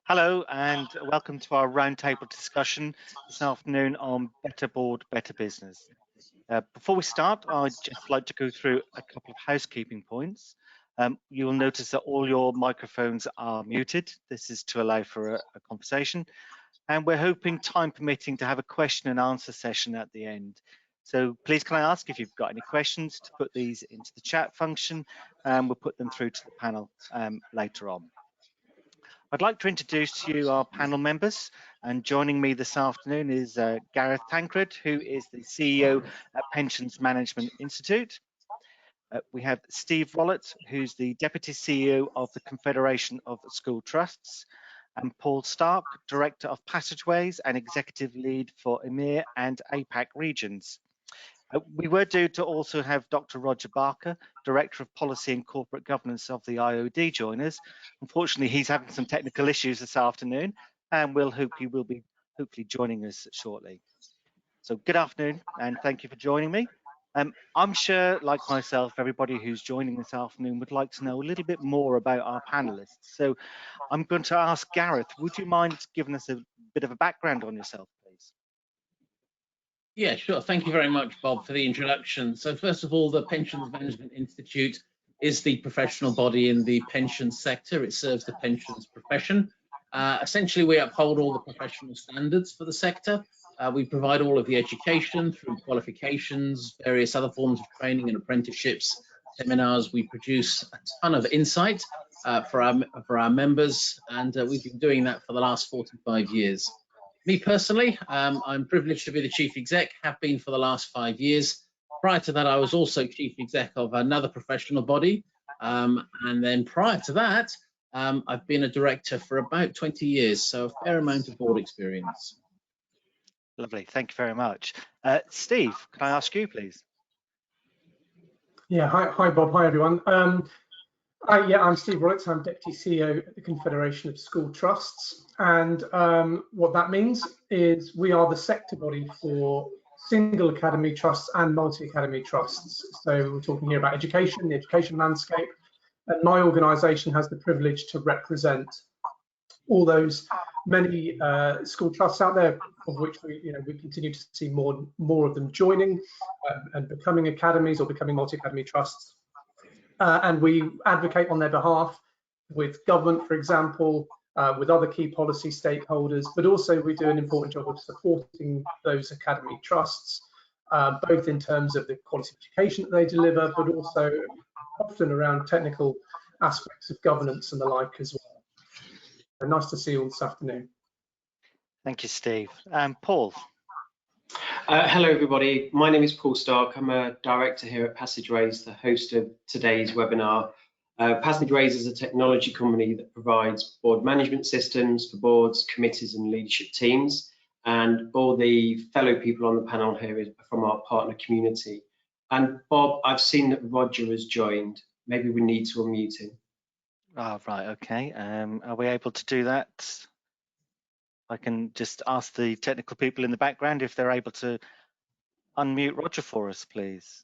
Hello and welcome to our roundtable discussion this afternoon on Better Board, Better Business. Before we start, I'd just like to go through a couple of housekeeping points. You will notice that all your microphones are muted. This is to allow for a conversation. And we're hoping, time permitting, to have a question and answer session at the end. So please can I ask if you've got any questions to put these into the chat function, and we'll put them through to the panel later on. I'd like to introduce to you our panel members, and joining me this afternoon is Gareth Tancred, who is the CEO at Pensions Management Institute. We have Steve Rollett, who's the Deputy CEO of the Confederation of School Trusts, and Paul Stark, Director of Passageways and Executive Lead for EMEA and APAC regions. We were due to also have Dr. Roger Barker, Director of Policy and Corporate Governance of the IOD, join us. Unfortunately, he's having some technical issues this afternoon, and we'll hope he will be hopefully joining us shortly. So good afternoon, and thank you for joining me. I'm sure, like myself, everybody who's joining this afternoon would like to know a little bit more about our panelists. So I'm going to ask Gareth, would you mind giving us a bit of a background on yourself, please? Yeah, sure. Thank you very much, Bob, for the introduction. So first of all, the Pensions Management Institute is the professional body in the pensions sector. It serves the pensions profession. Essentially, we uphold all the professional standards for the sector. We provide all of the education through qualifications, various other forms of training and apprenticeships, seminars. We produce a ton of insight for our members, and we've been doing that for the last 45 years. Me personally, I'm privileged to be the chief exec, have been for the last 5 years. Prior to that, I was also chief exec of another professional body. And then prior to that, I've been a director for about 20 years, so a fair amount of board experience. Lovely, thank you very much. Steve, can I ask you, please? Yeah, hi Bob, hi everyone. I'm Steve Rollett, I'm Deputy CEO at the Confederation of School Trusts, and what that means is we are the sector body for single academy trusts and multi-academy trusts. So we're talking here about education, the education landscape, and my organisation has the privilege to represent all those many school trusts out there, of which we continue to see more of them joining and becoming academies or becoming multi-academy trusts. And we advocate on their behalf with government, for example, with other key policy stakeholders, but also we do an important job of supporting those academy trusts, both in terms of the quality of education that they deliver, but also often around technical aspects of governance and the like as well. So nice to see you all this afternoon. Thank you, Steve. Paul. Hello, everybody. My name is Paul Stark. I'm a director here at Passageways, the host of today's webinar. Passageways is a technology company that provides board management systems for boards, committees and leadership teams. And all the fellow people on the panel here are from our partner community. And Bob, I've seen that Roger has joined. Maybe we need to unmute him. Oh, right, okay. Are we able to do that? I can just ask the technical people in the background if they're able to unmute Roger for us, please.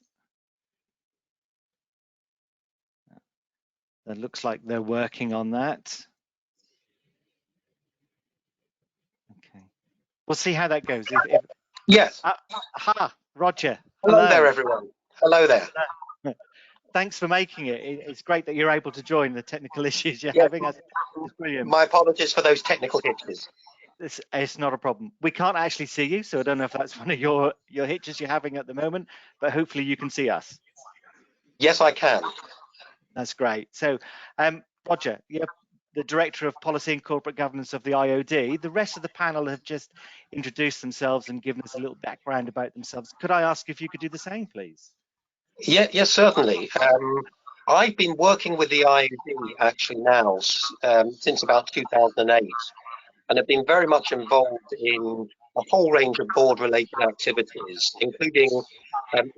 It looks like they're working on that. Okay, we'll see how that goes. Yes. Roger. Hello there, everyone. Hello there. Thanks for making it. It's great that you're able to join. The technical issues you're having. It's brilliant. My apologies for those technical hitches. It's not a problem. We can't actually see you, so I don't know if that's one of your hitches you're having at the moment, but hopefully you can see us. Yes, I can. That's great. So, Roger, you're the Director of Policy and Corporate Governance of the IOD. The rest of the panel have just introduced themselves and given us a little background about themselves. Could I ask if you could do the same, please? Yeah, yes, certainly. I've been working with the IOD actually now since about 2008. And have been very much involved in a whole range of board-related activities, including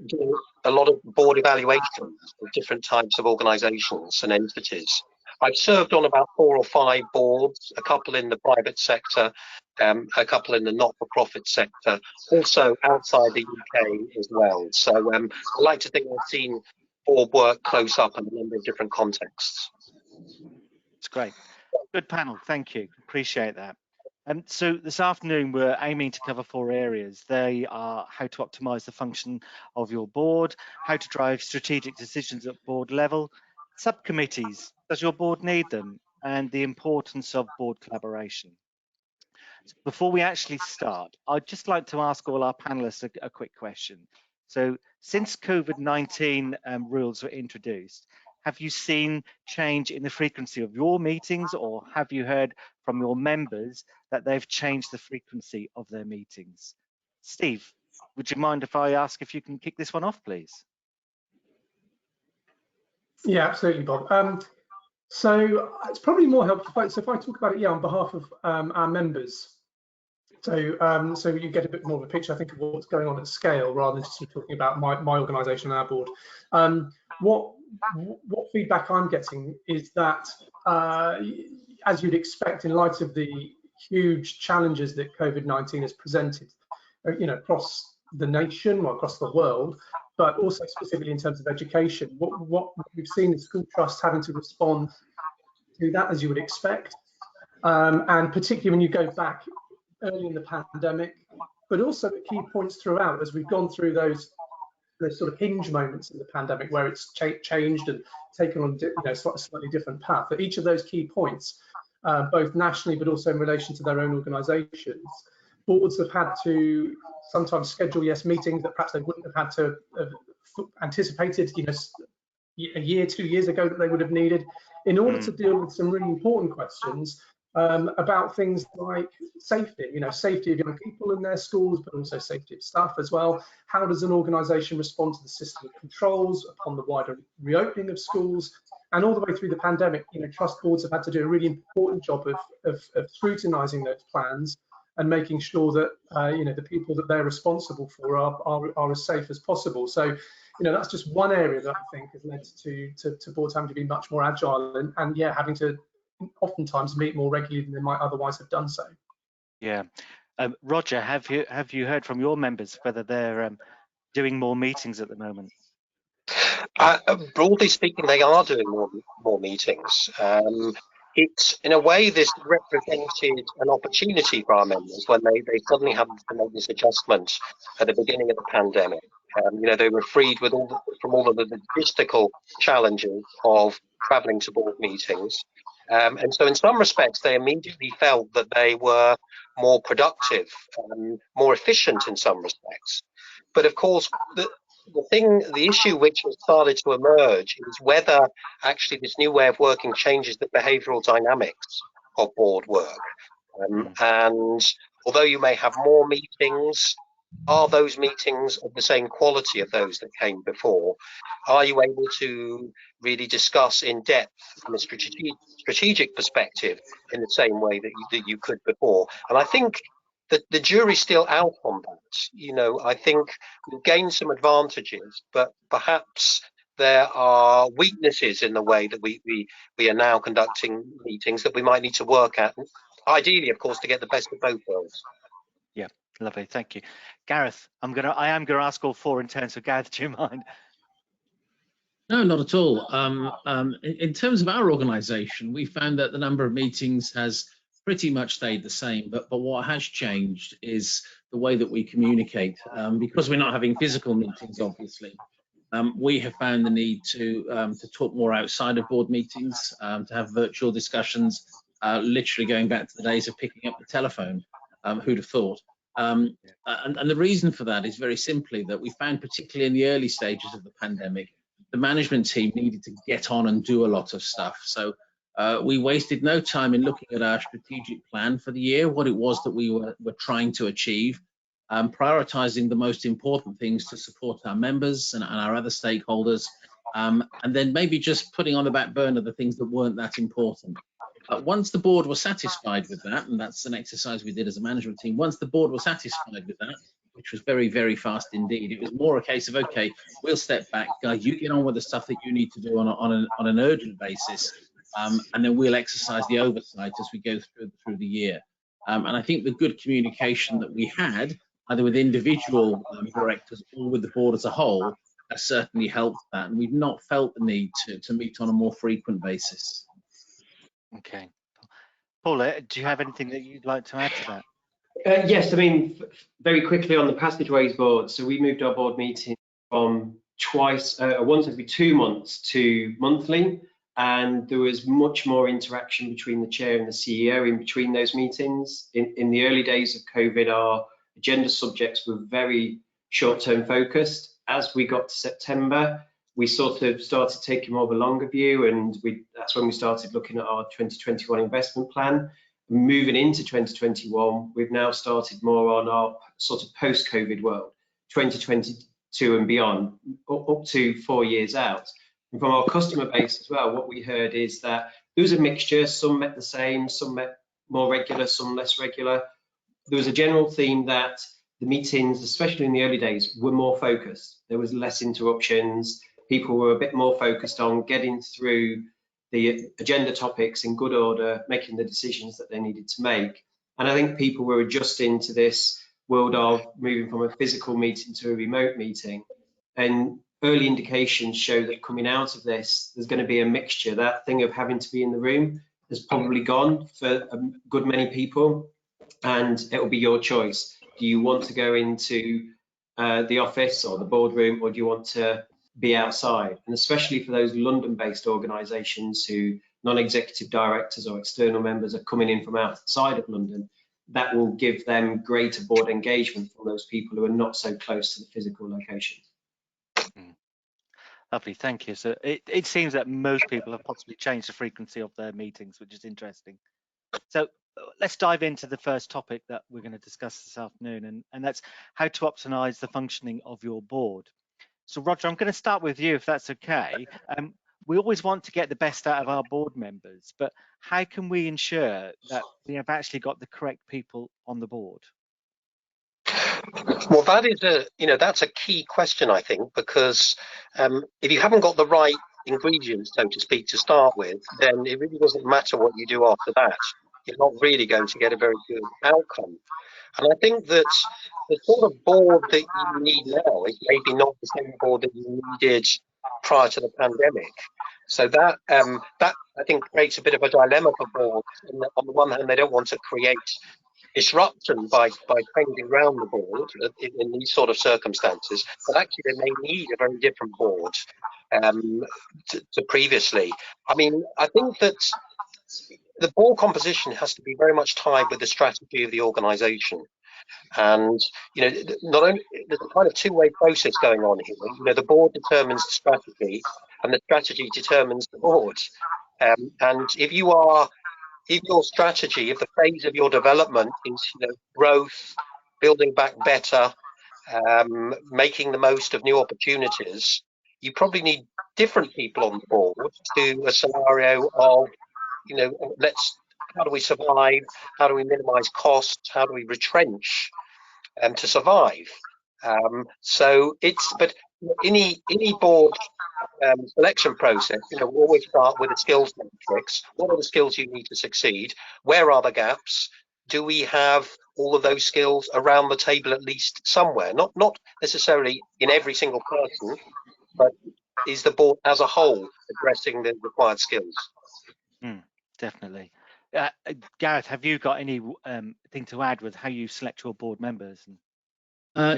doing a lot of board evaluations of different types of organisations and entities. I've served on about 4 or 5 boards, a couple in the private sector, a couple in the not-for-profit sector, also outside the UK as well. So I like to think I've seen board work close up in a number of different contexts. It's great. Good panel, thank you. Appreciate that. So this afternoon we're aiming to cover 4 areas. They are how to optimise the function of your board, how to drive strategic decisions at board level, subcommittees, does your board need them, and the importance of board collaboration. Before we actually start, I'd just like to ask all our panelists a quick question. So since COVID-19 rules were introduced, have you seen change in the frequency of your meetings, or have you heard from your members that they've changed the frequency of their meetings? Steve, would you mind if I ask if you can kick this one off, please? Yeah, absolutely, Bob. So it's probably more helpful. So if I talk about it, on behalf of our members, so you get a bit more of a picture, I think, of what's going on at scale, rather than just talking about my organisation and our board. What feedback I'm getting is that, as you'd expect, in light of the huge challenges that COVID-19 has presented, across the nation or across the world, but also specifically in terms of education, what we've seen is school trusts having to respond to that, as you would expect, and particularly when you go back early in the pandemic, but also at key points throughout, as we've gone through those sort of hinge moments in the pandemic where it's changed and taken on a slightly different path. At each of those key points, both nationally but also in relation to their own organisations, boards have had to sometimes schedule meetings that perhaps they wouldn't have had to have anticipated, a year, 2 years ago, that they would have needed, in order to deal with some really important questions about things like safety, safety of young people in their schools, but also safety of staff as well. How does an organisation respond to the system of controls upon the wider reopening of schools? And all the way through the pandemic, trust boards have had to do a really important job of scrutinising those plans and making sure that the people that they're responsible for are as safe as possible. So, that's just one area that I think has led to boards having to be much more agile and having to oftentimes meet more regularly than they might otherwise have done so. Yeah, Roger, have you heard from your members whether they're doing more meetings at the moment? Broadly speaking, they are doing more meetings. It's, in a way, this represented an opportunity for our members when they suddenly had to make this adjustment at the beginning of the pandemic. They were freed from all of the logistical challenges of travelling to board meetings. And so in some respects, they immediately felt that they were more productive, more efficient in some respects. But of course, the issue which has started to emerge is whether actually this new way of working changes the behavioural dynamics of board work. And although you may have more meetings, are those meetings of the same quality of those that came before? Are you able to really discuss in depth from a strategic perspective in the same way that you could before? And I think that the jury's still out on that. I think we've gained some advantages, but perhaps there are weaknesses in the way that we are now conducting meetings that we might need to work at. Ideally, of course, to get the best of both worlds. Yeah, lovely, thank you. Gareth, I am gonna ask all 4 in turn, so Gareth, do you mind? No, not at all. In terms of our organisation, we found that the number of meetings has pretty much stayed the same, but what has changed is the way that we communicate. Because we're not having physical meetings, obviously, we have found the need to talk more outside of board meetings, to have virtual discussions, literally going back to the days of picking up the telephone. Who'd have thought? And the reason for that is very simply that we found, particularly in the early stages of the pandemic, the management team needed to get on and do a lot of stuff. So we wasted no time in looking at our strategic plan for the year, what it was that we were trying to achieve, prioritizing the most important things to support our members and our other stakeholders, and then maybe just putting on the back burner the things that weren't that important. Once the board was satisfied with that, and that's an exercise we did as a management team, once the board was satisfied with that, which was very, very fast indeed, it was more a case of, okay, we'll step back, you get on with the stuff that you need to do on an urgent basis, and then we'll exercise the oversight as we go through the year. And I think the good communication that we had, either with individual directors or with the board as a whole, has certainly helped that, and we've not felt the need to meet on a more frequent basis. Okay, Paula, do you have anything that you'd like to add to that? Yes, I mean, very quickly on the Passageways board. So we moved our board meeting from once every 2 months to monthly, and there was much more interaction between the chair and the CEO in between those meetings. In the early days of COVID, our agenda subjects were very short-term focused. As we got to September, we sort of started taking more of a longer view, and that's when we started looking at our 2021 investment plan. Moving into 2021, we've now started more on our sort of post-COVID world, 2022 and beyond, up to 4 years out. And from our customer base as well, what we heard is that there was a mixture. Some met the same, some met more regular, some less regular. There was a general theme that the meetings, especially in the early days, were more focused. There was less interruptions. People were a bit more focused on getting through the agenda topics in good order, making the decisions that they needed to make. And I think people were adjusting to this world of moving from a physical meeting to a remote meeting. And early indications show that coming out of this, there's going to be a mixture. That thing of having to be in the room has probably gone for a good many people, and it will be your choice. Do you want to go into the office or the boardroom, or do you want to be outside? And especially for those London-based organisations who non-executive directors or external members are coming in from outside of London, that will give them greater board engagement from those people who are not so close to the physical location. Lovely, thank you. So it seems that most people have possibly changed the frequency of their meetings, which is interesting. So let's dive into the first topic that we're going to discuss this afternoon, and that's how to optimize the functioning of your board. So Roger, I'm going to start with you, if that's okay. We always want to get the best out of our board members, but how can we ensure that we have actually got the correct people on the board? Well, that is that's a key question, I think, because if you haven't got the right ingredients, so to speak, to start with, then it really doesn't matter what you do after that. You're not really going to get a very good outcome. And I think that the sort of board that you need now is maybe not the same board that you needed prior to the pandemic. So that I think creates a bit of a dilemma for boards. On the one hand, they don't want to create disruption by changing around the board in these sort of circumstances, but actually they may need a very different board to previously. I mean, I think that the board composition has to be very much tied with the strategy of the organisation. And not only there's a kind of two-way process going on here. The board determines the strategy, and the strategy determines the board. And if your strategy, if the phase of your development is growth, building back better, making the most of new opportunities, you probably need different people on the board to a scenario of how do we survive, how do we minimize costs, how do we retrench to survive. But any board selection process, we always start with a skills matrix. What are the skills you need to succeed? Where are the gaps? Do we have all of those skills around the table at least somewhere? Not necessarily in every single person, but is the board as a whole addressing the required skills? Definitely. Gareth, have you got any thing to add with how you select your board members?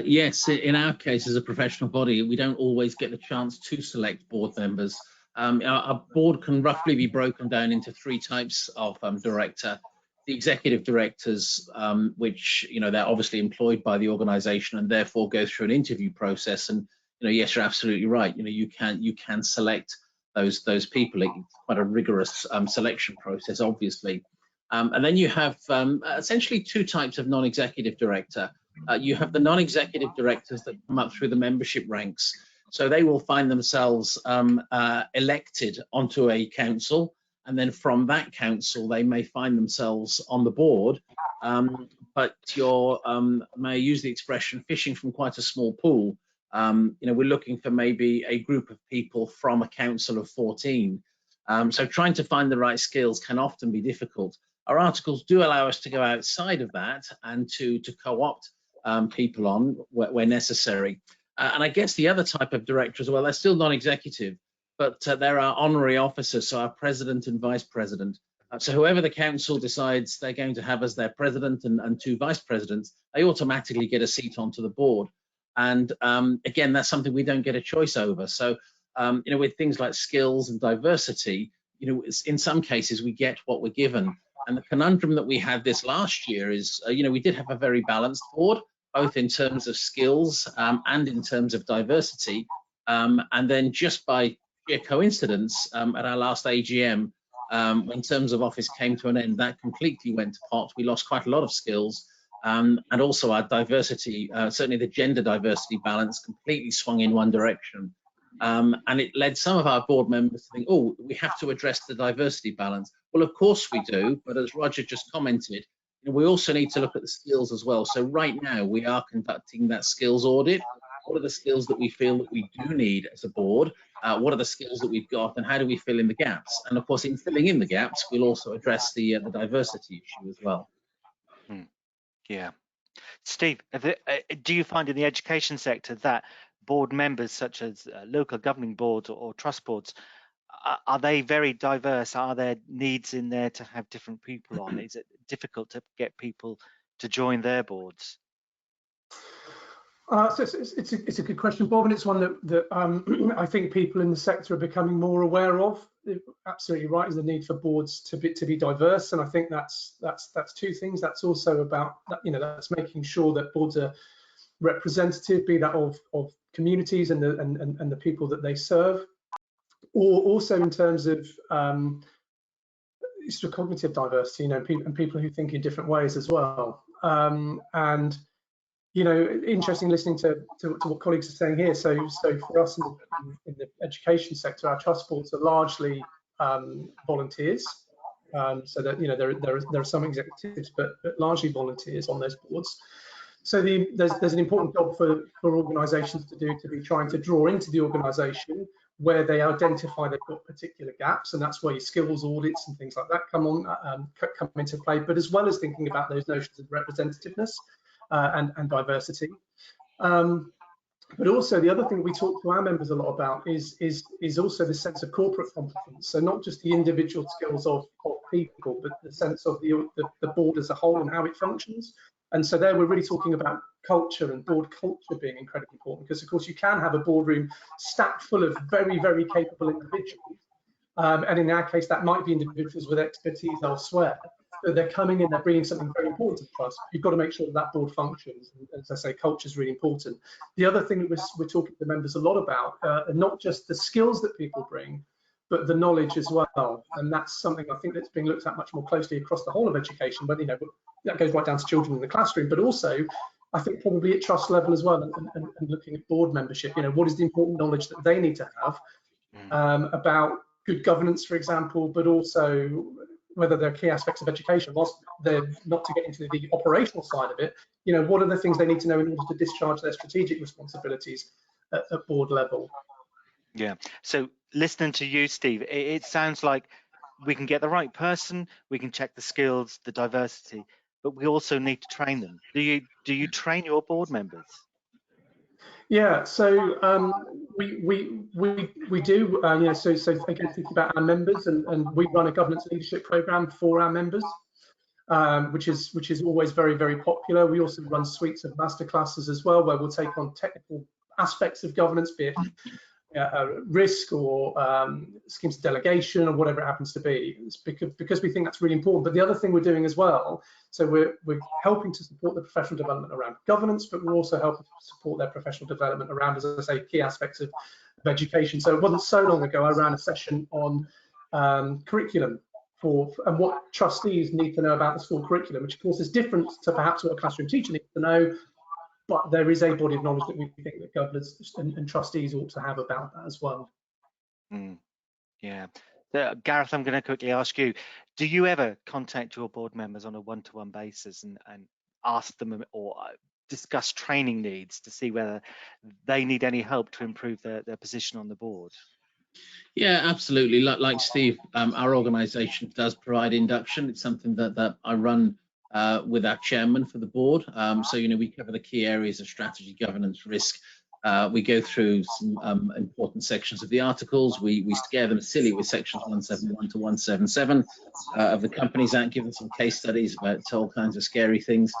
Yes, in our case, as a professional body, we don't always get the chance to select board members. Our board can roughly be broken down into three types of director. The executive directors, which they're obviously employed by the organisation and therefore go through an interview process. And yes, you're absolutely right. You can select those people. It's quite a rigorous selection process, obviously. And then you have essentially two types of non-executive director. You have the non-executive directors that come up through the membership ranks. So they will find themselves elected onto a council, and then from that council, they may find themselves on the board. But you're, may I use the expression, fishing from quite a small pool. We're looking for maybe a group of people from a council of 14. So trying to find the right skills can often be difficult. Our articles do allow us to go outside of that and to co-opt people on where necessary. And I guess the other type of director as well, they're still non-executive, but there are honorary officers, so our president and vice president. So whoever the council decides they're going to have as their president and 2 vice presidents, they automatically get a seat onto the board. And again, that's something we don't get a choice over. So with things like skills and diversity, in some cases we get what we're given. And the conundrum that we had this last year is, we did have a very balanced board, both in terms of skills and in terms of diversity. And then just by sheer coincidence, at our last AGM, when terms of office came to an end, that completely went to pot. We lost quite a lot of skills. And also our diversity, certainly the gender diversity balance, completely swung in one direction. And it led some of our board members to think, oh, we have to address the diversity balance. Well, of course we do, but as Roger just commented, we also need to look at the skills as well. So right now we are conducting that skills audit. What are the skills that we feel that we do need as a board? What are the skills that we've got, and how do we fill in the gaps? And of course, in filling in the gaps, we'll also address the diversity issue as well. Yeah. Steve, do you find in the education sector that board members such as local governing boards or trust boards, are they very diverse? Are there needs in there to have different people on? Is it difficult to get people to join their boards? So it's a good question, Bob, and it's one that I think people in the sector are becoming more aware of. Absolutely right, is the need for boards to be diverse, and I think that's 2 things. That's also about that's making sure that boards are representative, be that of communities and the people that they serve, or also in terms of sort of cognitive diversity, and people who think in different ways as well. And interesting listening to what colleagues are saying here. So for us in the education sector, our trust boards are largely volunteers. So that there are some executives, but largely volunteers on those boards. So there's an important job for organisations to do, to be trying to draw into the organisation where they identify they've got particular gaps, and that's where your skills audits and things like that come into play. But as well as thinking about those notions of representativeness and diversity. But also the other thing we talk to our members a lot about is also the sense of corporate competence. So not just the individual skills of people, but the sense of the board as a whole and how it functions. And so there we're really talking about culture and board culture being incredibly important, because of course you can have a boardroom stacked full of very, very capable individuals. And in our case, that might be individuals with expertise elsewhere. So they're coming in, they're bringing something very important to us. You've got to make sure that board functions. And as I say, culture is really important. The other thing that we're talking to the members a lot about are not just the skills that people bring, but the knowledge as well. And that's something I think that's being looked at much more closely across the whole of education. But that goes right down to children in the classroom, but also I think probably at trust level as well, and looking at board membership. What is the important knowledge that they need to have about good governance, for example, but also whether they're key aspects of education, whilst they're not to get into the operational side of it, what are the things they need to know in order to discharge their strategic responsibilities at board level. Yeah, so listening to you, Steve, it sounds like we can get the right person, we can check the skills, the diversity, but we also need to train them. Do you train your board members? Yeah, so we do. So again, thinking about our members, and we run a governance leadership program for our members, which is always very, very popular. We also run suites of masterclasses as well, where we'll take on technical aspects of governance, be it risk or schemes of delegation or whatever it happens to be. It's because we think that's really important. But the other thing we're doing as well, so we're helping to support the professional development around governance, but we're also helping to support their professional development around, as I say, key aspects of education. So it wasn't so long ago I ran a session on curriculum and what trustees need to know about the school curriculum, which of course is different to perhaps what a classroom teacher needs to know. But there is a body of knowledge that we think that governors and trustees ought to have about that as well. Yeah. Gareth, I'm going to quickly ask you, do you ever contact your board members on a one-to-one basis and ask them or discuss training needs to see whether they need any help to improve their position on the board? Yeah, absolutely. Like Steve, our organisation does provide induction. It's something that I run with our chairman for the board. So we cover the key areas of strategy, governance, risk, We go through some important sections of the articles. We scare them silly with sections 171 to 177 of the Companies Act, give them some case studies about all kinds of scary things.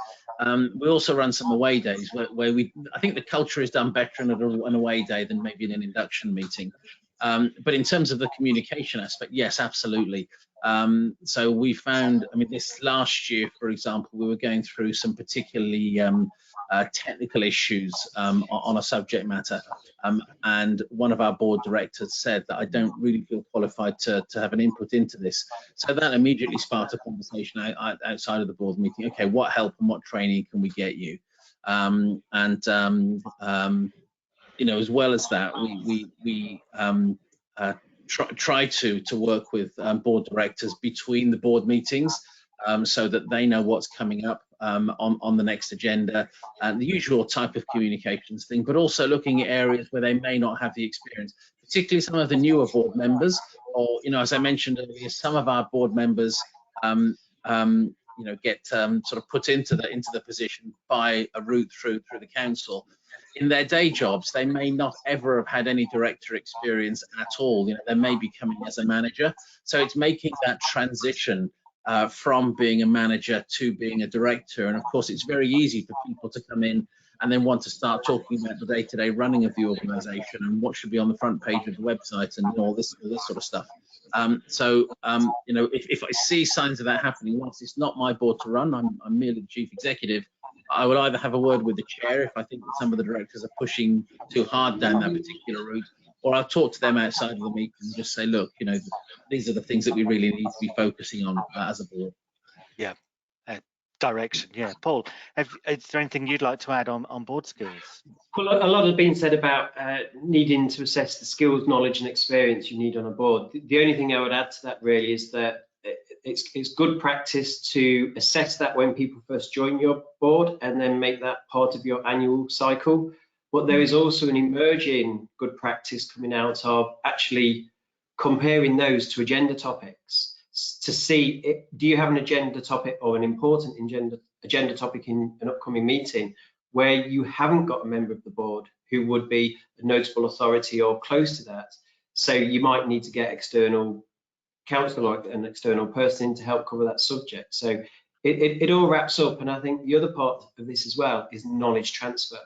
We also run some away days where I think the culture is done better in an away day than maybe in an induction meeting. But in terms of the communication aspect, yes, absolutely. So we found, I mean, this last year, for example, we were going through some particularly technical issues on a subject matter. And one of our board directors said that I don't really feel qualified to have an input into this. So that immediately sparked a conversation outside of the board meeting. Okay, what help and what training can we get you? You know, as well as that, we try to work with board directors between the board meetings, so that they know what's coming up on the next agenda, and the usual type of communications thing, but also looking at areas where they may not have the experience, particularly some of the newer board members, or, you know, as I mentioned earlier, some of our board members you know, get sort of put into the position by a route through the council. In their day jobs, they may not ever have had any director experience at all. You know, they may be coming as a manager. So it's making that transition from being a manager to being a director. And of course, it's very easy for people to come in and then want to start talking about the day-to-day running of the organisation and what should be on the front page of the website and all this sort of stuff. You know, if I see signs of that happening, once it's not my board to run, I'm merely the chief executive, I will either have a word with the chair if I think that some of the directors are pushing too hard down that particular route, or I'll talk to them outside of the meeting and just say, look, you know, these are the things that we really need to be focusing on as a board. Yeah, direction. Yeah, Paul, is there anything you'd like to add on board skills? Well, a lot has been said about needing to assess the skills, knowledge and experience you need on a board. The only thing I would add to that really is that it's good practice to assess that when people first join your board and then make that part of your annual cycle. But there is also an emerging good practice coming out of actually comparing those to agenda topics to see, do you have an agenda topic or an important agenda topic in an upcoming meeting where you haven't got a member of the board who would be a notable authority or close to that. So you might need to get external counsel or an external person to help cover that subject. So it all wraps up. And I think the other part of this as well is knowledge transfer,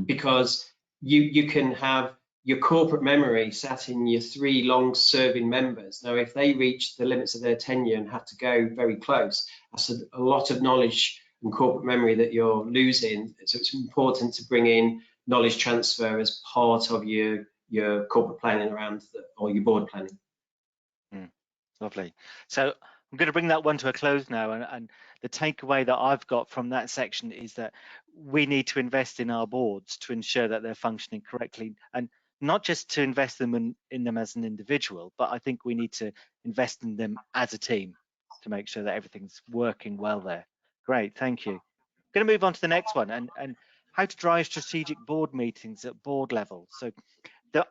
because you can have your corporate memory sat in your 3 long-serving members. Now, if they reach the limits of their tenure and have to go very close, that's a lot of knowledge and corporate memory that you're losing. So it's important to bring in knowledge transfer as part of your corporate planning or your board planning. Lovely. So I'm going to bring that one to a close now, and the takeaway that I've got from that section is that we need to invest in our boards to ensure that they're functioning correctly, and not just to invest them in them as an individual, but I think we need to invest in them as a team to make sure that everything's working well there. Great, thank you. I'm going to move on to the next one, and how to drive strategic board meetings at board level. So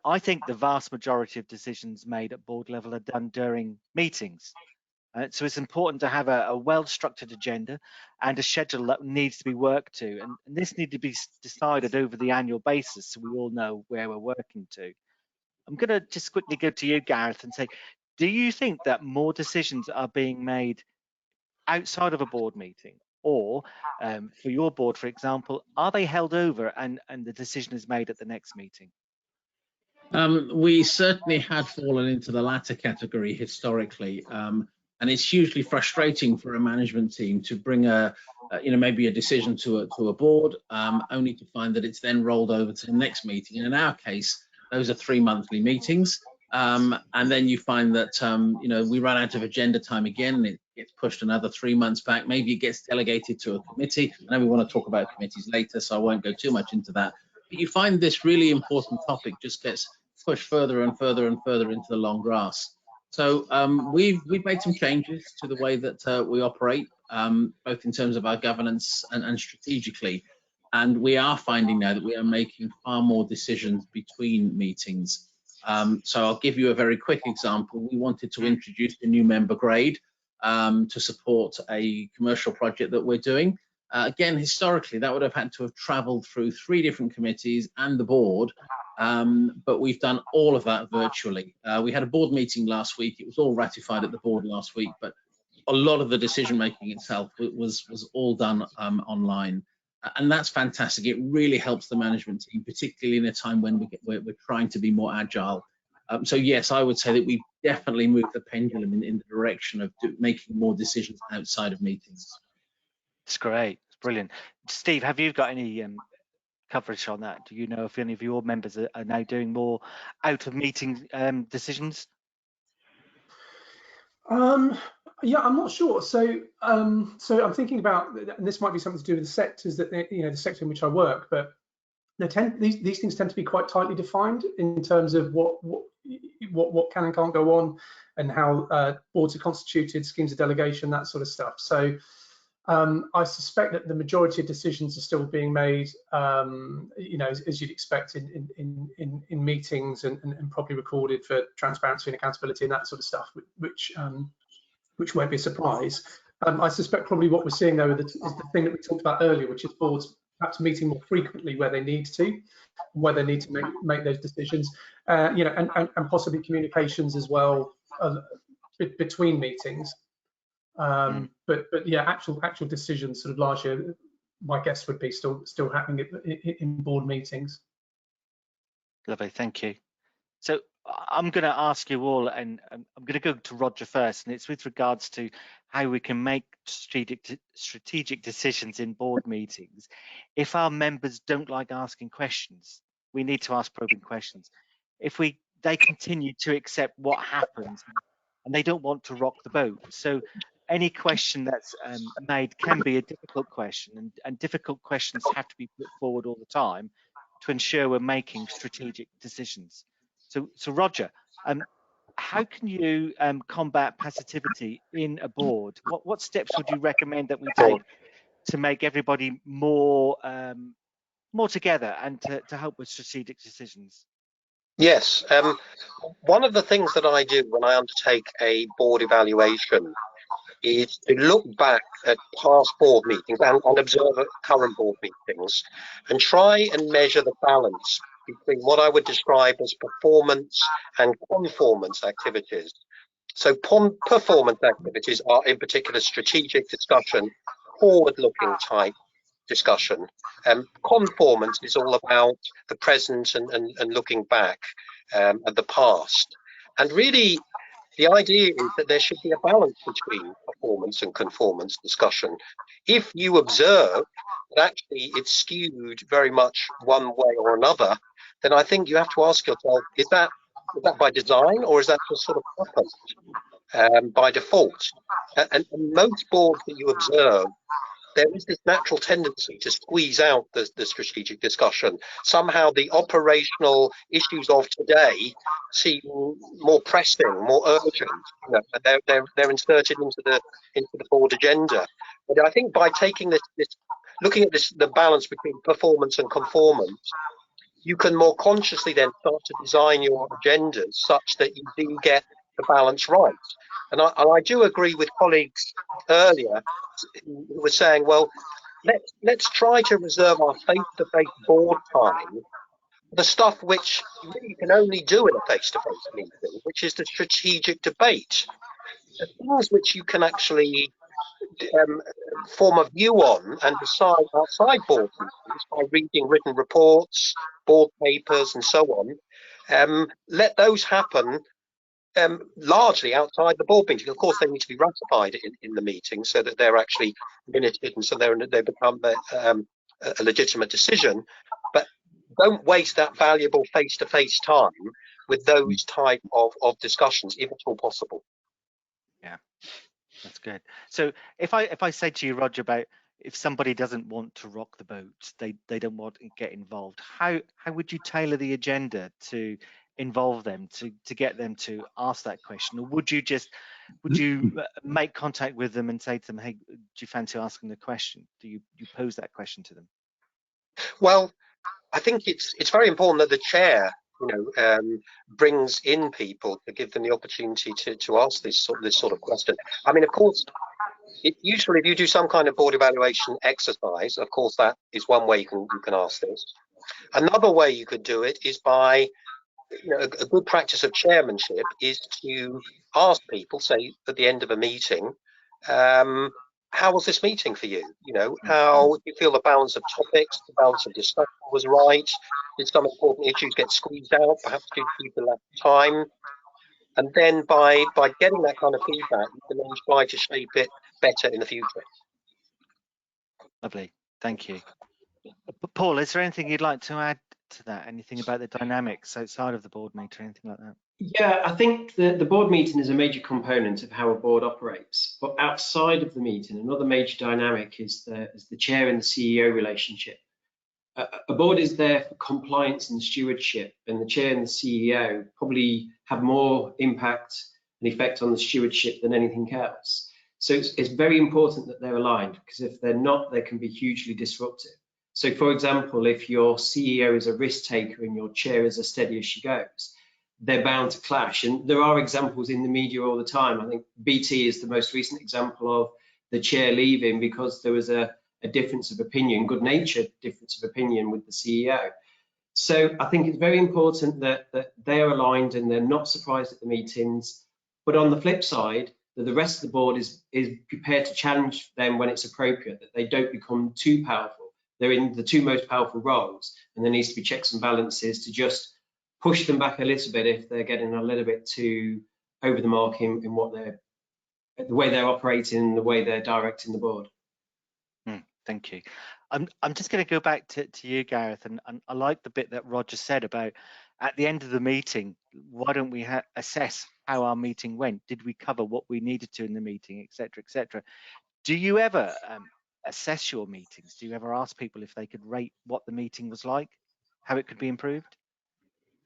I think the vast majority of decisions made at board level are done during meetings. So it's important to have a well-structured agenda and a schedule that needs to be worked to. And this needs to be decided over the annual basis so we all know where we're working to. I'm going to just quickly go to you, Gareth, and say, do you think that more decisions are being made outside of a board meeting? Or for your board, for example, are they held over and the decision is made at the next meeting? We certainly had fallen into the latter category historically, and it's hugely frustrating for a management team to bring maybe a decision to a board, only to find that it's then rolled over to the next meeting. And in our case, those are 3 monthly meetings, and then you find that we run out of agenda time again, and it gets pushed another 3 months back. Maybe it gets delegated to a committee. I know we want to talk about committees later, so I won't go too much into that. But you find this really important topic just gets pushed further and further and further into the long grass. So we've made some changes to the way that we operate, both in terms of our governance and strategically. And we are finding now that we are making far more decisions between meetings. So I'll give you a very quick example. We wanted to introduce a new member grade to support a commercial project that we're doing. Again, historically, that would have had to have travelled through 3 different committees and the board, but we've done all of that virtually. We had a board meeting last week. It was all ratified at the board last week, but a lot of the decision making itself was all done online. And that's fantastic. It really helps the management team, particularly in a time when we're trying to be more agile. So yes, I would say that we definitely moved the pendulum in the direction of making more decisions outside of meetings. It's great. It's brilliant. Steve, have you got any coverage on that? Do you know if any of your members are now doing more out of meeting decisions? Yeah, I'm not sure. So I'm thinking about, and this might be something to do with the sectors that the sector in which I work, but these things tend to be quite tightly defined in terms of what can and can't go on, and how boards are constituted, schemes of delegation, that sort of stuff. So I suspect that the majority of decisions are still being made, as you'd expect in meetings, and probably recorded for transparency and accountability and that sort of stuff, which won't be a surprise. I suspect probably what we're seeing though is the thing that we talked about earlier, which is boards perhaps meeting more frequently where they need to, make those decisions, and possibly communications as well between meetings. But yeah, actual decisions sort of largely, my guess would be still happening in board meetings. Lovely, thank you. So I'm going to ask you all, and I'm going to go to Roger first, and it's with regards to how we can make strategic decisions in board meetings. If our members don't like asking questions, we need to ask probing questions. If they continue to accept what happens and they don't want to rock the boat, so any question that's made can be a difficult question, and difficult questions have to be put forward all the time to ensure we're making strategic decisions. So Roger, how can you combat passivity in a board? What steps would you recommend that we take to make everybody more together and to help with strategic decisions? Yes, one of the things that I do when I undertake a board evaluation is to look back at past board meetings and observe at current board meetings and try and measure the balance between what I would describe as performance and conformance activities. So performance activities are in particular strategic discussion, forward-looking type discussion. Conformance is all about the present and looking back at the past. And really, the idea is that there should be a balance between performance and conformance discussion. If you observe that actually it's skewed very much one way or another, then I think you have to ask yourself, is that by design, or is that just sort of happened by default? And most boards that you observe, there is this natural tendency to squeeze out the strategic discussion. Somehow the operational issues of today seem more pressing, more urgent. They're inserted into the board agenda. But I think by taking looking at the balance between performance and conformance, you can more consciously then start to design your agendas such that you do get the balance right. And I do agree with colleagues earlier who were saying, well, let's try to reserve our face-to-face board time for the stuff which you really can only do in a face-to-face meeting, which is the strategic debate. The things which you can actually form a view on and decide outside board meetings by reading written reports, board papers, and so on. Let those happen largely outside the board meeting. Of course, they need to be ratified in the meeting so that they're actually minuted and so they become a legitimate decision. But don't waste that valuable face-to-face time with those type of discussions, if at all possible. Yeah, that's good. So if I say to you, Roger, about if somebody doesn't want to rock the boat, they don't want to get involved, how would you tailor the agenda to involve them, to get them to ask that question? Or would you make contact with them and say to them, hey, do you fancy asking the question? Do you pose that question to them? Well, I think it's very important that the chair brings in people to give them the opportunity to ask this sort of question. I mean, of course, Usually, if you do some kind of board evaluation exercise, of course, that is one way you can ask this. Another way you could do it is by, a good practice of chairmanship is to ask people, say at the end of a meeting, how was this meeting for you? How do you feel the balance of topics, the balance of discussion was right? Did some important issues get squeezed out, perhaps due to people lack of time? And then by getting that kind of feedback, you can then try to shape it better in the future. Lovely, thank you. Paul, is there anything you'd like to add to that? Anything about the dynamics outside of the board meeting, anything like that? Yeah, I think the board meeting is a major component of how a board operates. But outside of the meeting, another major dynamic is the chair and the CEO relationship. A board is there for compliance and stewardship, and the chair and the CEO probably have more impact and effect on the stewardship than anything else. So it's very important that they're aligned, because if they're not, they can be hugely disruptive. So for example, if your CEO is a risk taker and your chair is as steady as she goes, they're bound to clash. And there are examples in the media all the time. I think BT is the most recent example of the chair leaving because there was a difference of opinion, good-natured difference of opinion with the CEO. So I think it's very important that they are aligned and they're not surprised at the meetings. But on the flip side, that the rest of the board is prepared to challenge them when it's appropriate, that they don't become too powerful. They're in the two most powerful roles, and there needs to be checks and balances to just push them back a little bit if they're getting a little bit too over the mark in the way they're operating, the way they're directing the board. Thank you. I'm just going to go back to you, Gareth, and I like the bit that Roger said about at the end of the meeting, why don't we assess how our meeting went? Did we cover what we needed to in the meeting, etc., etc.? Do you ever assess your meetings? Do you ever ask people if they could rate what the meeting was like, how it could be improved?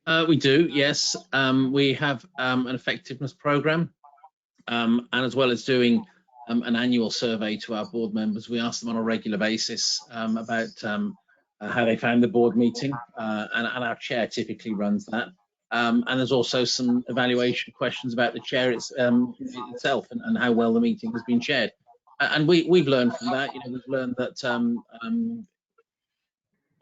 We do, yes. We have an effectiveness program, and as well as doing an annual survey to our board members, we ask them on a regular basis about how they found the board meeting, and our chair typically runs that. And there's also some evaluation questions about the chair itself and how well the meeting has been chaired. And we've learned from that. We've learned that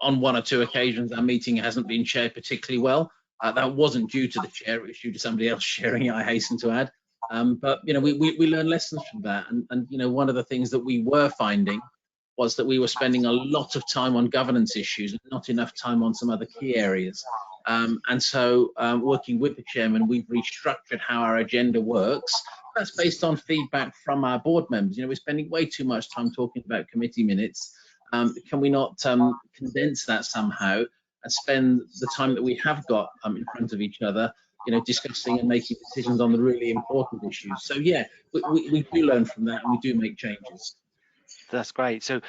on one or two occasions our meeting hasn't been chaired particularly well. That wasn't due to the chair; it was due to somebody else chairing it, I hasten to add. But we learn lessons from that, and one of the things that we were finding was that we were spending a lot of time on governance issues and not enough time on some other key areas. And so working with the chairman, we've restructured how our agenda works. That's based on feedback from our board members. We're spending way too much time talking about committee minutes. Can we not condense that somehow and spend the time that we have got in front of each other, discussing and making decisions on the really important issues? So yeah, we do learn from that, and we do make changes. That's great. So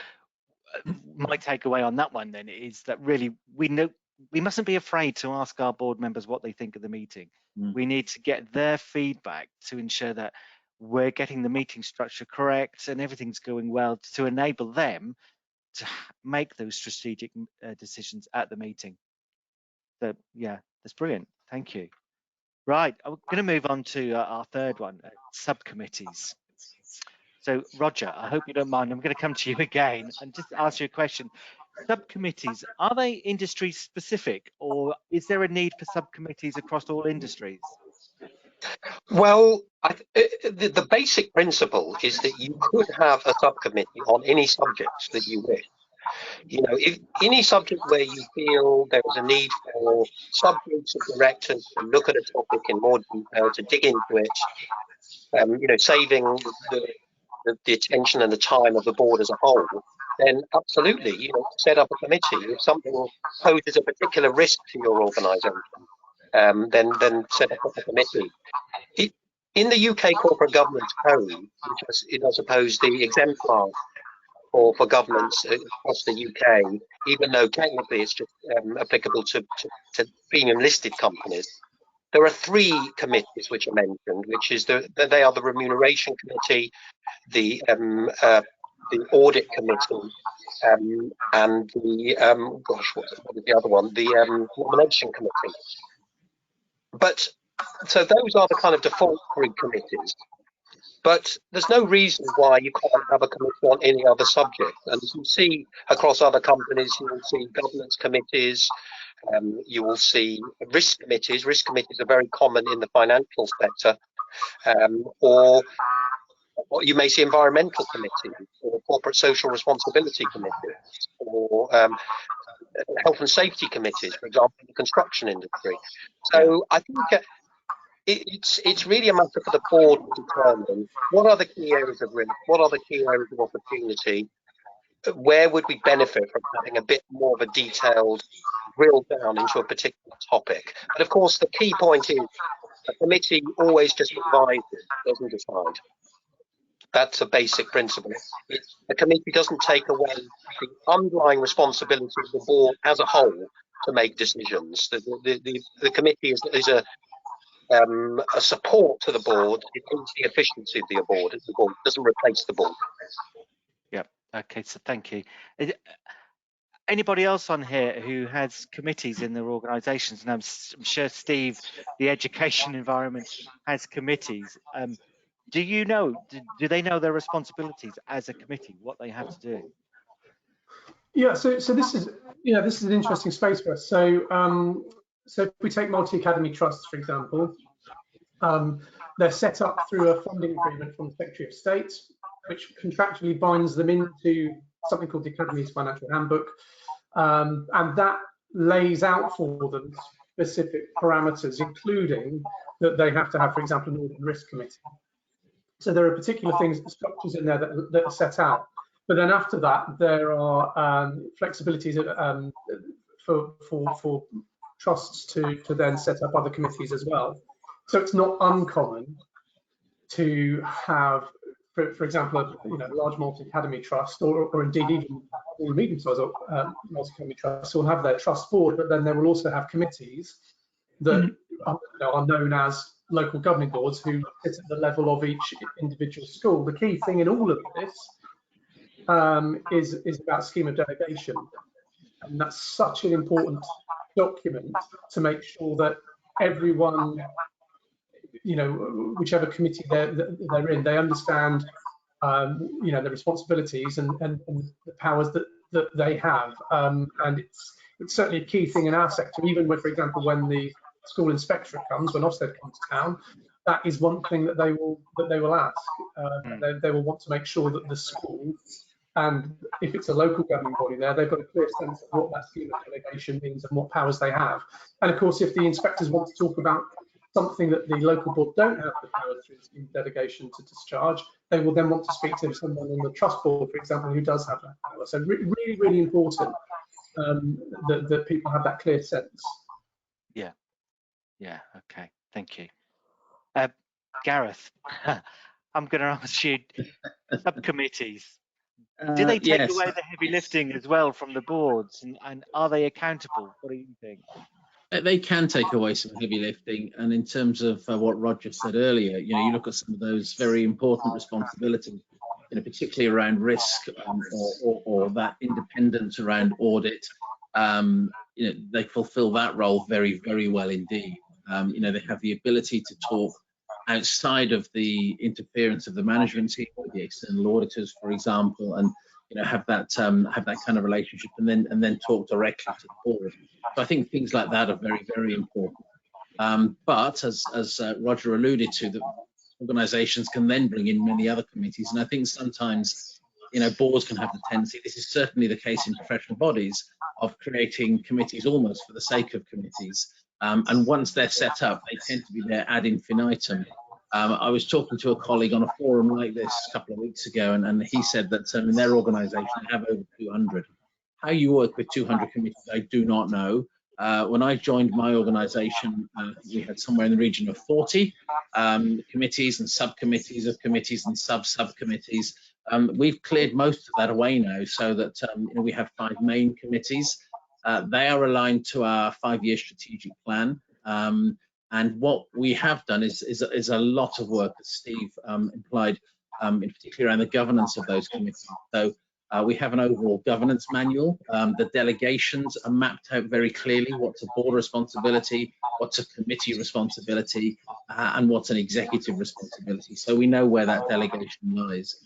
my takeaway on that one then is that really we mustn't be afraid to ask our board members what they think of the meeting. We need to get their feedback to ensure that we're getting the meeting structure correct and everything's going well, to enable them to make those strategic decisions at the meeting. So yeah, that's brilliant. Thank you. Right, I'm going to move on to our third one, subcommittees. So Roger, I hope you don't mind, I'm going to come to you again and just ask you a question. Subcommittees, are they industry specific, or is there a need for subcommittees across all industries? Well, the basic principle is that you could have a subcommittee on any subject that you wish. If any subject where you feel there is a need for subgroups of directors to look at a topic in more detail, to dig into it, saving the attention and the time of the board as a whole, then absolutely, set up a committee. If something poses a particular risk to your organisation, then set up a committee. In the UK Corporate Governance Code, which is, I suppose, the exemplar for governments across the UK, even though technically it's just applicable to premium listed companies, there are three committees which are mentioned, which is they are the Remuneration Committee, the Audit Committee, and the what was the other one? The Nomination Committee. But so those are the kind of default three committees. But there's no reason why you can't have a committee on any other subject. And as you see across other companies, you will see governance committees, you will see risk committees. Risk committees are very common in the financial sector, or you may see environmental committees, or corporate social responsibility committees, or health and safety committees, for example, in the construction industry. So I think it's really a matter for the board to determine what are the key areas of risk, what are the key areas of opportunity, where would we benefit from having a bit more of a detailed drill down into a particular topic. But of course, the key point is a committee always just advises, doesn't decide. That's a basic principle. A committee doesn't take away the underlying responsibility of the board as a whole to make decisions. The committee is a support to the board. It improves the efficiency of the board. The board doesn't replace the board. Yeah. Okay. So thank you. Anybody else on here who has committees in their organisations? And I'm sure Steve, the education environment, has committees. Do you know? Do they know their responsibilities as a committee? What they have to do? Yeah. So this is an interesting space for us. So so if we take multi-academy trusts, for example, they're set up through a funding agreement from the Secretary of State, which contractually binds them into something called the Academy's Financial Handbook, and that lays out for them specific parameters, including that they have to have, for example, an audit and risk committee. So there are particular things, structures in there that are set out. But then after that, there are flexibilities for trusts to then set up other committees as well. So it's not uncommon to have, for example, a large multi-academy trust, or indeed even all medium-sized multi-academy trusts will have their trust board, but then they will also have committees that are known as local governing boards, who sit at the level of each individual school. The key thing in all of this is about scheme of delegation, and that's such an important document to make sure that everyone, whichever committee they're in, they understand the responsibilities and the powers that they have, and it's certainly a key thing in our sector. Even when, for example, when the school inspectorate comes, when Ofsted comes to town, that is one thing that they will ask. They will want to make sure that the school, and if it's a local governing body there, they've got a clear sense of what that scheme of delegation means and what powers they have. And of course, if the inspectors want to talk about something that the local board don't have the power through the scheme of delegation to discharge, they will then want to speak to someone on the trust board, for example, who does have that power. So really, really important that people have that clear sense. Yeah. Okay. Thank you. Gareth, I'm going to ask you, subcommittees, do they take away the heavy lifting as well from the boards, and are they accountable? What do you think? They can take away some heavy lifting, and in terms of what Roger said earlier, you look at some of those very important responsibilities, particularly around risk, or that independence around audit. They fulfil that role very, very well indeed. They have the ability to talk outside of the interference of the management team, with the external auditors, for example, and have that kind of relationship, and then talk directly to the board. So I think things like that are very, very important. But as Roger alluded to, the organisations can then bring in many other committees, and I think sometimes boards can have the tendency, this is certainly the case in professional bodies, of creating committees almost for the sake of committees. And once they're set up, they tend to be there ad infinitum. I was talking to a colleague on a forum like this a couple of weeks ago, and he said that in their organisation they have over 200. How you work with 200 committees, I do not know. When I joined my organisation, we had somewhere in the region of 40 committees and subcommittees of committees and subcommittees. We've cleared most of that away now, so that we have 5 main committees. They are aligned to our 5-year strategic plan. And what we have done is a lot of work, as Steve implied, in particular around the governance of those committees. So We have an overall governance manual. The delegations are mapped out very clearly. What's a board responsibility, what's a committee responsibility, and what's an executive responsibility. So we know where that delegation lies.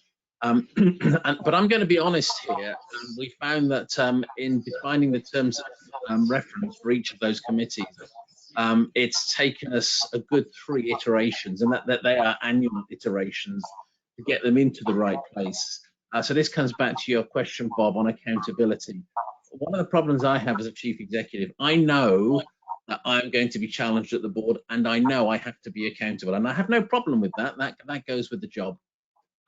But I'm going to be honest here. We found that in defining the terms of reference for each of those committees, it's taken us a good 3 iterations, and that they are annual iterations, to get them into the right place. So this comes back to your question, Bob, on accountability. One of the problems I have as a chief executive, I know that I'm going to be challenged at the board, and I know I have to be accountable, and I have no problem with that. That goes with the job.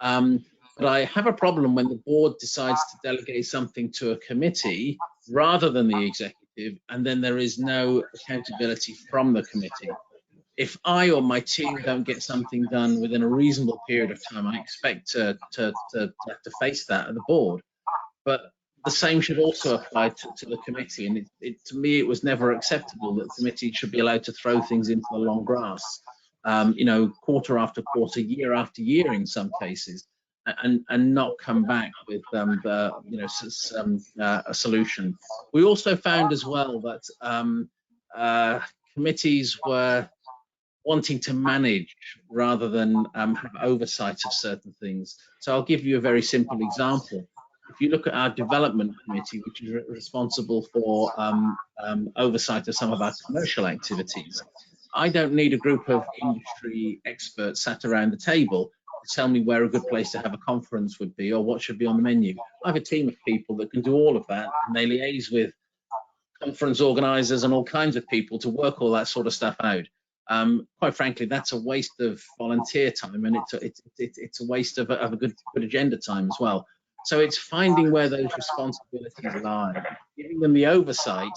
But I have a problem when the board decides to delegate something to a committee rather than the executive, and then there is no accountability from the committee. If I or my team don't get something done within a reasonable period of time, I expect to have to face that at the board. But the same should also apply to the committee. And to me, it was never acceptable that the committee should be allowed to throw things into the long grass, you know, quarter after quarter, year after year in some cases, and not come back with a solution. We also found as well that committees were wanting to manage rather than have oversight of certain things. So I'll give you a very simple example. If you look at our development committee, which is responsible for oversight of some of our commercial activities, I don't need a group of industry experts sat around the table to tell me where a good place to have a conference would be or what should be on the menu. I have a team of people that can do all of that, and they liaise with conference organisers and all kinds of people to work all that sort of stuff out. Quite frankly, that's a waste of volunteer time, and it's a waste of a good agenda time as well. So it's finding where those responsibilities lie, giving them the oversight,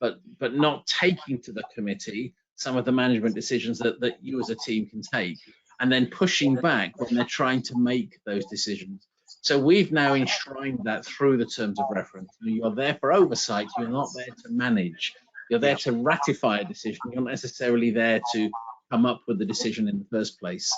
but not taking to the committee some of the management decisions that you as a team can take, and then pushing back when they're trying to make those decisions. So we've now enshrined that through the terms of reference. You're there for oversight, you're not there to manage. You're there to ratify a decision. You're not necessarily there to come up with the decision in the first place.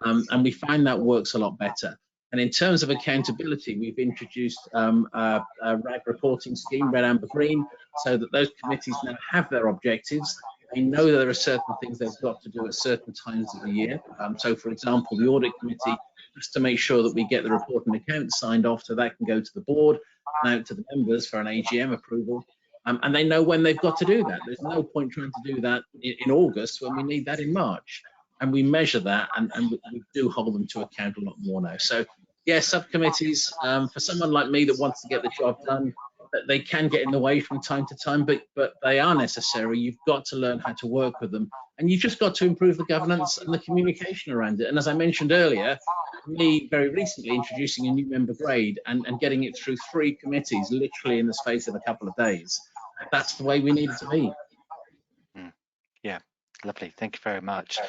And we find that works a lot better. And in terms of accountability, we've introduced a RAG reporting scheme, red, amber, green, so that those committees now have their objectives. They know that there are certain things they've got to do at certain times of the year. So, for example, the audit committee, just to make sure that we get the report and accounts signed off, so that can go to the board and out to the members for an AGM approval. And they know when they've got to do that. There's no point trying to do that in August when we need that in March. And we measure that, and we do hold them to account a lot more now. So, yeah, subcommittees, for someone like me that wants to get the job done, they can get in the way from time to time, but they are necessary. You've got to learn how to work with them, and you've just got to improve the governance and the communication around it. And as I mentioned earlier, me very recently introducing a new member grade and getting it through 3 committees, literally in the space of a couple of days. That's the way we need it to be. Yeah, lovely. Thank you very much.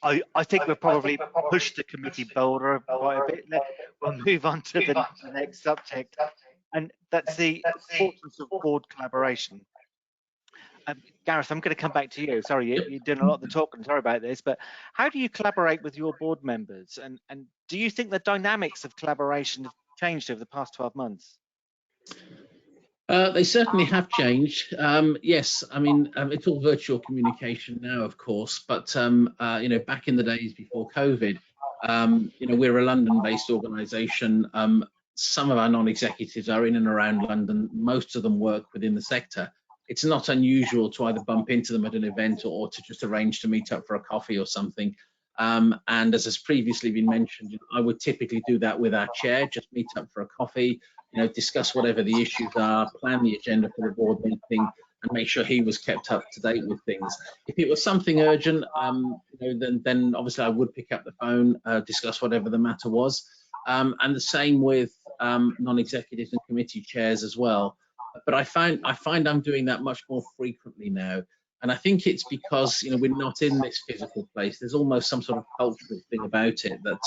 I think we'll probably push the committee boulder quite a bit. We'll move on to the next subject, and that's the importance of board collaboration. Gareth, I'm going to come back to you. Sorry, you're doing a lot of the talking. Sorry about this, but how do you collaborate with your board members? And do you think the dynamics of collaboration have changed over the past 12 months? They certainly have changed. Yes, I mean, it's all virtual communication now, of course, but you know, back in the days before COVID, you know, we're a London-based organisation. Some of our non-executives are in and around London. Most of them work within the sector. It's not unusual to either bump into them at an event or to just arrange to meet up for a coffee or something. And as has previously been mentioned, I would typically do that with our chair, just meet up for a coffee, you know, discuss whatever the issues are, plan the agenda for the board meeting, and make sure he was kept up to date with things. If it was something urgent, you know, then obviously I would pick up the phone, discuss whatever the matter was, and the same with non-executives and committee chairs as well. But I find I'm doing that much more frequently now, and I think it's because, you know, we're not in this physical place. There's almost some sort of cultural thing about it that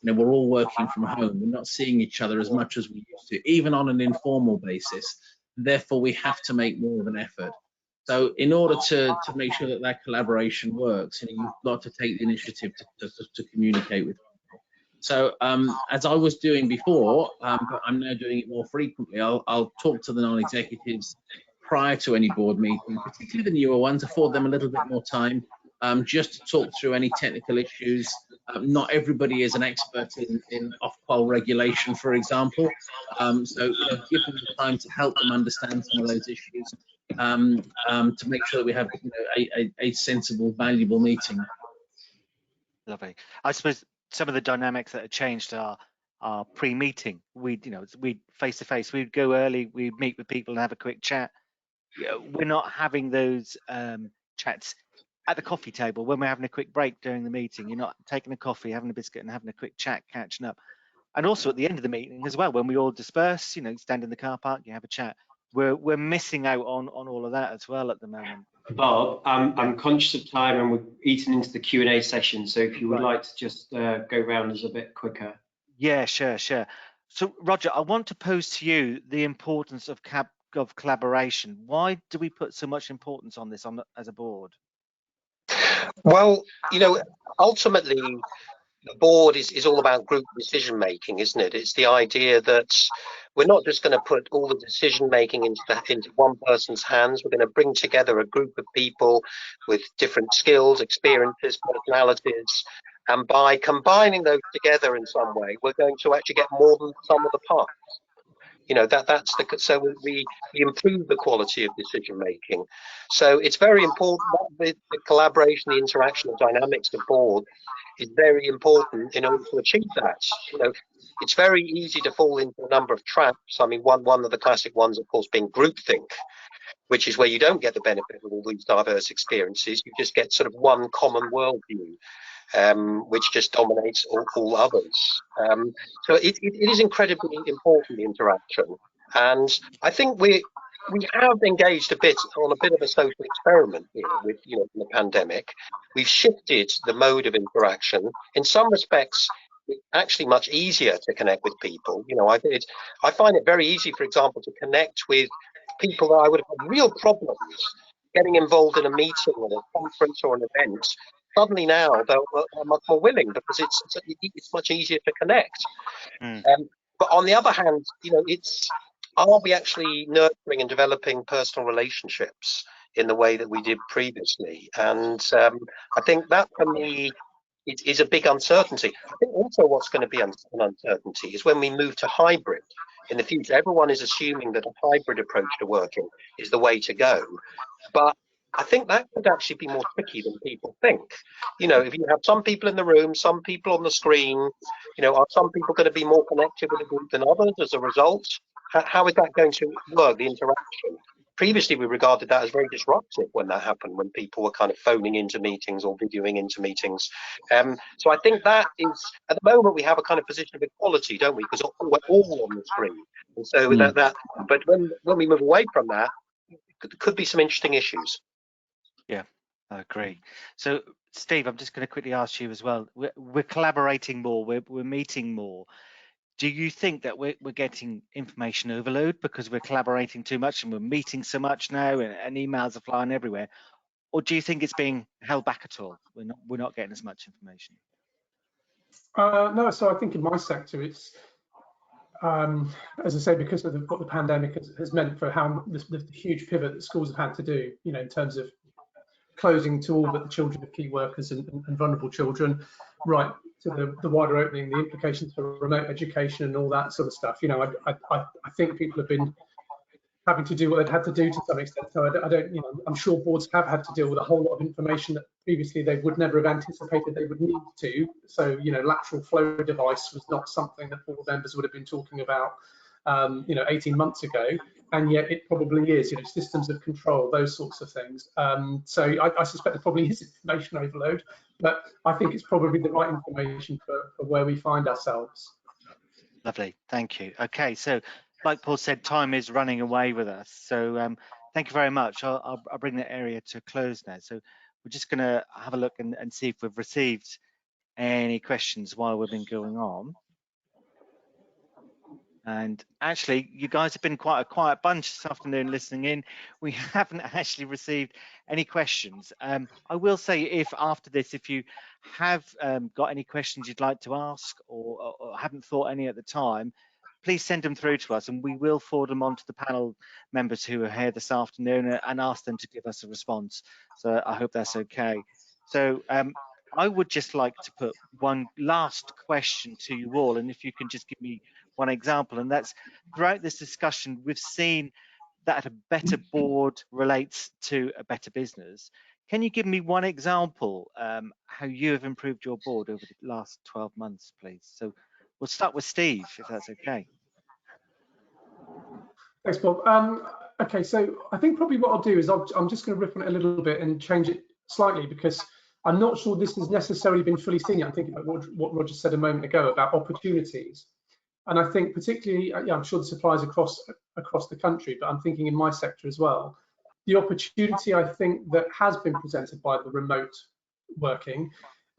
you know, we're all working from home. We're not seeing each other as much as we used to, even on an informal basis. Therefore, we have to make more of an effort. So in order to make sure that collaboration works, you know, you've got to take the initiative to communicate with people. So as I was doing before, but I'm now doing it more frequently, I'll talk to the non-executives prior to any board meeting, particularly the newer ones, afford them a little bit more time just to talk through any technical issues. Not everybody is an expert in off-qual regulation, for example. So give them the time to help them understand some of those issues to make sure that we have a sensible, valuable meeting. Lovely. I suppose some of the dynamics that have changed are pre-meeting. We face to face. We'd go early. We'd meet with people and have a quick chat. We're not having those chats at the coffee table when we're having a quick break during the meeting. You're not taking a coffee, having a biscuit, and having a quick chat, catching up. And also at the end of the meeting as well, when we all disperse, stand in the car park, you have a chat. We're missing out on all of that as well at the moment. Bob, I'm conscious of time and we're eating into the Q&A session, so if you would like to just go round us a bit quicker. Yeah, sure. So Roger, I want to pose to you the importance of collaboration. Why do we put so much importance on this as a board? Well, ultimately, the board is all about group decision making, isn't it? It's the idea that we're not just going to put all the decision making into one person's hands. We're going to bring together a group of people with different skills, experiences, personalities, and by combining those together in some way, we're going to actually get more than the sum of the parts. So we improve the quality of decision making. So it's very important that the collaboration, the interaction, the dynamics of board is very important in order to achieve that. It's very easy to fall into a number of traps. I mean, one of the classic ones, of course, being groupthink, which is where you don't get the benefit of all these diverse experiences. You just get sort of one common worldview, which just dominates all others. So it is incredibly important, the interaction. And I think we have engaged on a bit of a social experiment here with the pandemic. We've shifted the mode of interaction. In some respects, it's actually much easier to connect with people. I find it very easy, for example, to connect with people that I would have had real problems getting involved in a meeting or a conference or an event. Suddenly now they're much more willing because it's much easier to connect. But on the other hand, are we actually nurturing and developing personal relationships in the way that we did previously? And I think that for me is a big uncertainty. I think also what's going to be an uncertainty is when we move to hybrid in the future. Everyone is assuming that a hybrid approach to working is the way to go. But I think that could actually be more tricky than people think. If you have some people in the room, some people on the screen, are some people going to be more connected with a group than others as a result? How is that going to work, the interaction? Previously, we regarded that as very disruptive when that happened, when people were kind of phoning into meetings or videoing into meetings. So I think that is, at the moment, we have a kind of position of equality, don't we? Because we're all on the screen. And so but when we move away from that, there could be some interesting issues. Yeah, I agree. So, Steve, I'm just going to quickly ask you as well. We're collaborating more. We're meeting more. Do you think that we're getting information overload because we're collaborating too much and we're meeting so much now and emails are flying everywhere? Or do you think it's being held back at all? We're not getting as much information. No, so I think in my sector, it's as I say, because of what the pandemic has meant for how the huge pivot that schools have had to do, in terms of closing to all but the children of key workers and vulnerable children, right to the wider opening, the implications for remote education and all that sort of stuff. I think people have been having to do what they've had to do to some extent. So I don't, I'm sure boards have had to deal with a whole lot of information that previously they would never have anticipated they would need to. So, lateral flow device was not something that board members would have been talking about, 18 months ago. And yet it probably is, systems of control, those sorts of things. So I suspect there probably is information overload, but I think it's probably the right information for where we find ourselves. Lovely, thank you. Okay, so like Paul said, time is running away with us. So thank you very much. I'll bring that area to a close now. So we're just going to have a look and see if we've received any questions while we've been going on. And actually, you guys have been quite a quiet bunch this afternoon listening in. We haven't actually received any questions. I will say, if after this, if you have got any questions you'd like to ask or haven't thought any at the time, please send them through to us and we will forward them on to the panel members who are here this afternoon and ask them to give us a response. So I hope that's okay. So I would just like to put one last question to you all, and if you can just give me one example, and that's, throughout this discussion, we've seen that a better board relates to a better business. Can you give me one example how you have improved your board over the last 12 months, please? So we'll start with Steve, if that's okay. Thanks, Bob. Okay, so I think probably what I'll do is I'm just going to riff on it a little bit and change it slightly, because I'm not sure this has necessarily been fully seen yet. I'm thinking about what Roger said a moment ago about opportunities. And I think particularly, yeah, I'm sure this applies across the country, but I'm thinking in my sector as well. The opportunity, I think, that has been presented by the remote working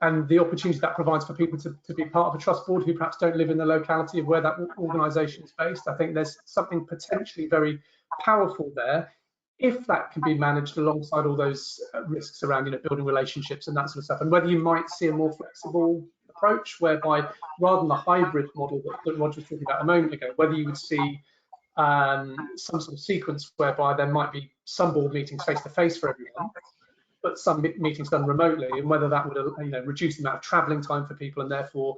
and the opportunity that provides for people to be part of a trust board who perhaps don't live in the locality of where that organisation is based. I think there's something potentially very powerful there, if that can be managed alongside all those risks around, building relationships and that sort of stuff. And whether you might see a more flexible approach, whereby rather than the hybrid model that Roger was talking about a moment ago, whether you would see some sort of sequence whereby there might be some board meetings face to face for everyone, but some meetings done remotely, and whether that would reduce the amount of travelling time for people, and therefore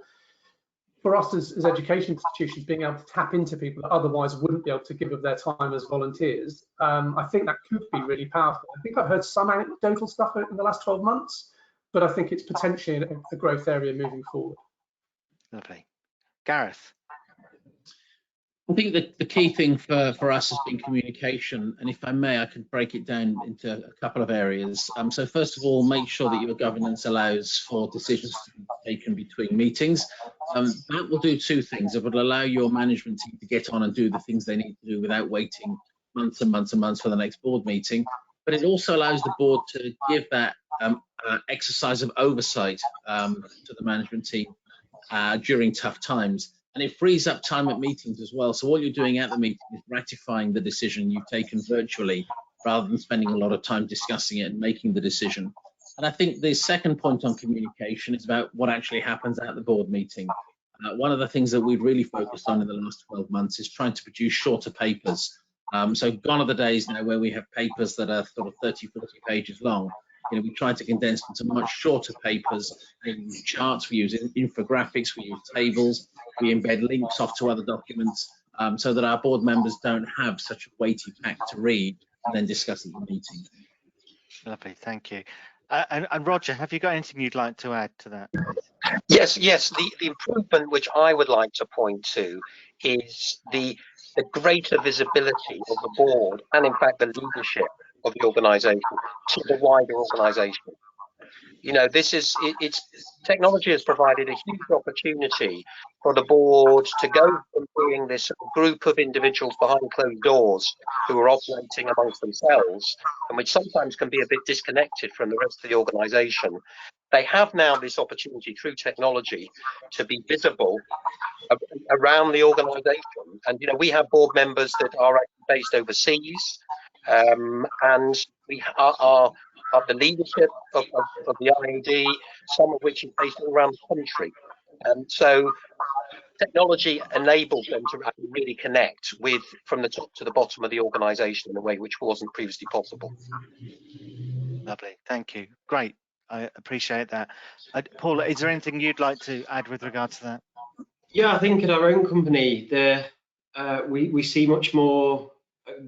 for us as education institutions being able to tap into people that otherwise wouldn't be able to give of their time as volunteers. I think that could be really powerful. I think I've heard some anecdotal stuff in the last 12 months, but I think it's potentially a growth area moving forward. Lovely. Gareth. I think that the key thing for us has been communication, and if I may, I could break it down into a couple of areas. So first of all, make sure that your governance allows for decisions to be taken between meetings. That will do two things. It will allow your management team to get on and do the things they need to do without waiting months and months and months for the next board meeting. But it also allows the board to give that exercise of oversight to the management team during tough times. And it frees up time at meetings as well. So what you're doing at the meeting is ratifying the decision you've taken virtually, rather than spending a lot of time discussing it and making the decision. And I think the second point on communication is about what actually happens at the board meeting. One of the things that we've really focused on in the last 12 months is trying to produce shorter papers. So gone are the days now where we have papers that are sort of 30, 40 pages long. We try to condense them to much shorter papers. We use charts, we use infographics, we use tables, we embed links off to other documents, so that our board members don't have such a weighty pack to read and then discuss at the meeting. Lovely, thank you. And Roger, have you got anything you'd like to add to that, please? Yes. The improvement which I would like to point to is the greater visibility of the board and, in fact, the leadership of the organisation to the wider organisation. Technology has provided a huge opportunity for the board to go from being this group of individuals behind closed doors who are operating amongst themselves, and which sometimes can be a bit disconnected from the rest of the organisation. They have now this opportunity through technology to be visible around the organisation. And we have board members that are based overseas, and we are the leadership of the IAD, some of which is based all around the country. And so technology enables them to really connect from the top to the bottom of the organisation in a way which wasn't previously possible. Lovely, thank you. Great, I appreciate that. Paul, is there anything you'd like to add with regard to that? Yeah, I think at our own company, we see much more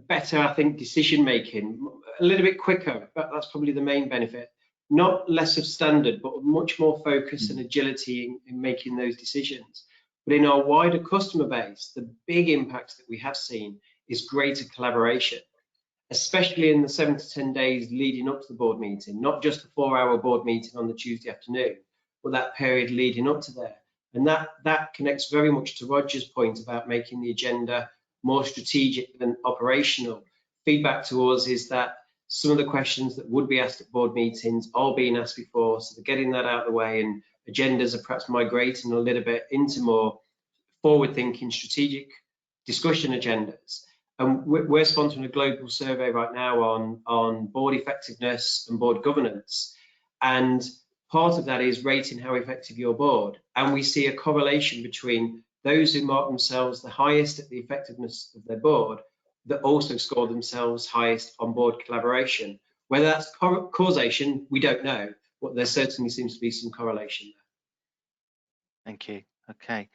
better, I think, decision making, a little bit quicker, but that's probably the main benefit. Not less of standard, but much more focus and agility in making those decisions. But in our wider customer base, the big impact that we have seen is greater collaboration, especially in the 7 to 10 days leading up to the board meeting, not just the 4-hour board meeting on the Tuesday afternoon, but that period leading up to there. And that connects very much to Roger's point about making the agenda more strategic than operational. Feedback to us is that some of the questions that would be asked at board meetings are being asked before, so they're getting that out of the way, and agendas are perhaps migrating a little bit into more forward-thinking, strategic discussion agendas. And we're sponsoring a global survey right now on board effectiveness and board governance. And part of that is rating how effective your board. And we see a correlation between those who mark themselves the highest at the effectiveness of their board that also score themselves highest on board collaboration. Whether that's causation, we don't know, but there certainly seems to be some correlation there. Thank you. Okay.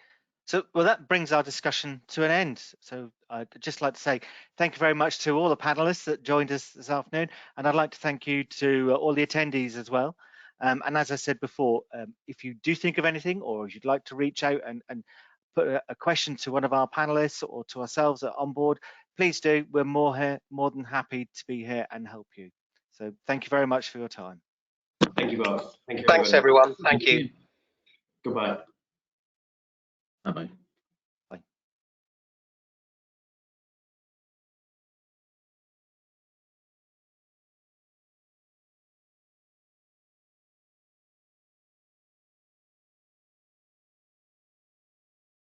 So, well, that brings our discussion to an end. So I'd just like to say thank you very much to all the panelists that joined us this afternoon. And I'd like to thank you to all the attendees as well. And as I said before, if you do think of anything or you'd like to reach out and put a question to one of our panelists or to ourselves at On Board, please do. We're more than happy to be here and help you. So thank you very much for your time. Thank you, Bob. Thank you, Thanks, everyone. Thank you. Goodbye. Bye-bye.